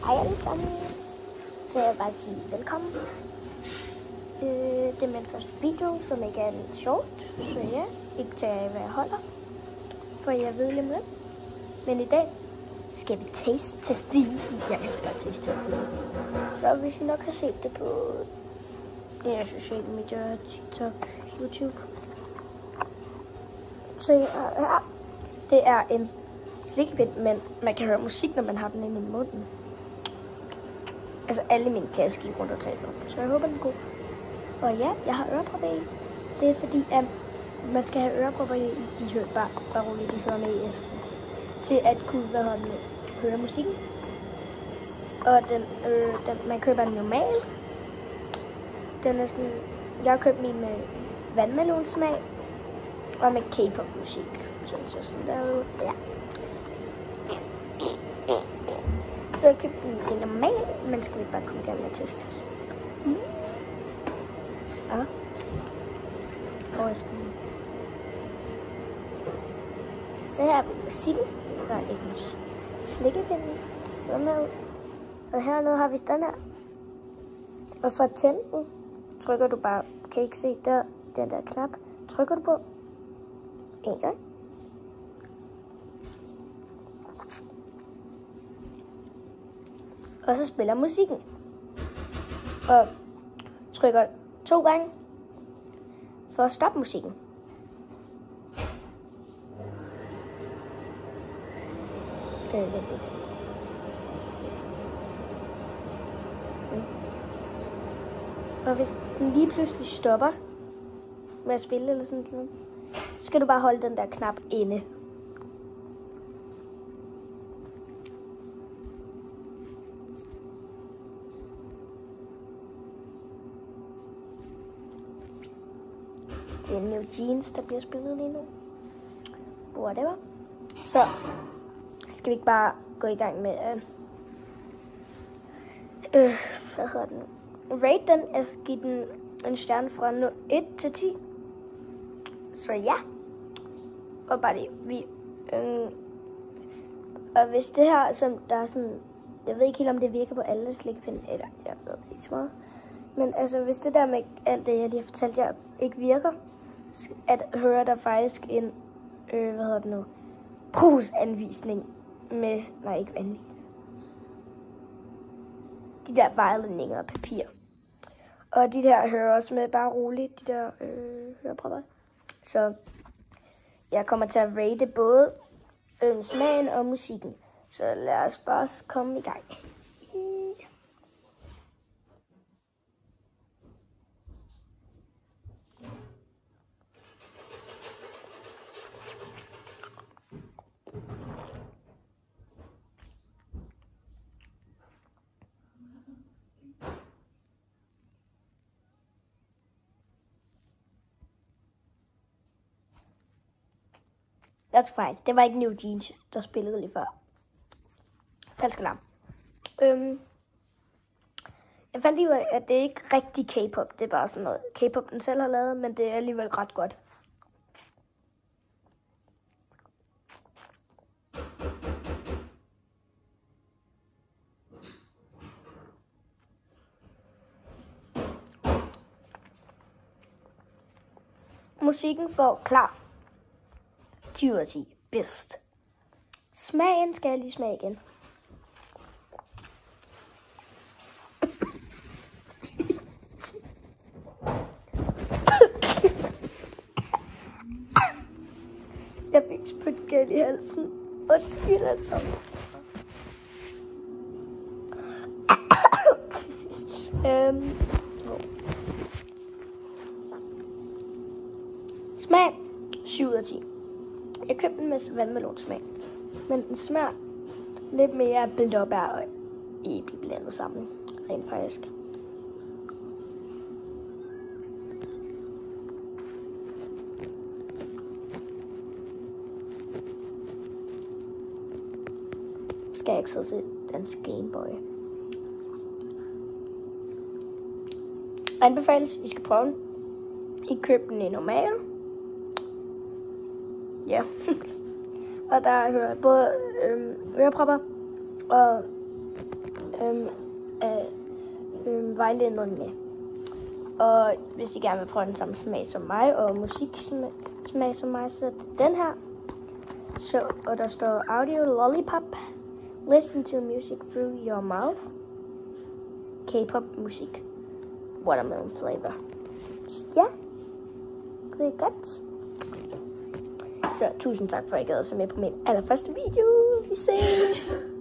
Hej alle sammen. Så jeg vil bare sige velkommen. Det er min første video, som ikke er lidt sjovt. Så ja, ikke til hvad jeg holder. For jeg ved lidt med. Men i dag skal vi teste. Jeg elsker at teste. Så hvis I nok har set det på sociale medier, TikTok, YouTube. Så ja, det er en slikkepind, men man kan høre musik, når man har den inde i munden. Altså alle mine kasse gik rundt og talte om. Så jeg håber, den er god. Og ja, jeg har ørepropper i. Det er fordi, at man skal have ørepropper i. De hører bare roligt, de hører med i æsken. Til at kunne høre musikken. Og man køber den normal. Den er sådan, jeg har købt min med vandmelonsmag. Og med K-pop musik. Sådan der, ja. Så jeg købte en normal, men skal vi bare komme i gang med at teste. Ja. Så her er musikken. Der er ikke musik. Slikkepinden. Sådan her. Og hernede har vi den her. Og for at tænde den, trykker du bare, kan I ikke se der, den der knap, trykker du på en gang. Og så spiller musikken. Og trykker 2 gange for at stoppe musikken. Og hvis den lige pludselig stopper med at spille eller sådan noget, så skal du bare holde den der knap inde. Det er New Jeans, der bliver spillet lige nu. Whatever. Så skal vi ikke bare gå i gang med at rate den. Jeg skal give den en stjerne fra 1 til 10. Så ja. Og bare det. Og hvis det her, som der er sådan, jeg ved ikke helt om det virker på alle slikpinde, eller jeg ved det ikke så meget. Men altså, hvis det der med alt det, jeg lige har fortalt jer, ikke virker, at høre der faktisk en, brugsanvisning med, nej ikke anvisning. De der vejledninger og papir. Og de der hører også med bare roligt, de der hørepropper. Så jeg kommer til at rate både smagen og musikken. Så lad os bare komme i gang. That's fine. Det var ikke New Jeans, der spillede lige før. Falsk alarm. Jeg fandt lige ud af, at det ikke er rigtig K-pop. Det er bare sådan noget K-pop, den selv har lavet, men det er alligevel ret godt. Musikken får klar 10 ud af 10. Bedst. Smagen skal jeg lige smage igen. Jeg fik spytgæld i halsen. Undskyld altså. Smag 7 ud af 10. Jeg købte den med vandmelonsmag, men den smager lidt mere blåbær og æble blandet sammen, rent faktisk. Skal jeg ikke så se dansk Gameboy. Anbefales, I skal prøve den. I køber den i normal. Ja. Og der hører både ørepropper og vejledning med. Og hvis I gerne vil prøve den samme smag som mig, og musiksmag som mig, så er det den her. Og der står audio lollipop. Listen to music through your mouth. K-pop musik. Watermelon flavor. Ja, det er godt. Så tusind tak for at I gad at se med på min allerførste video. Vi ses!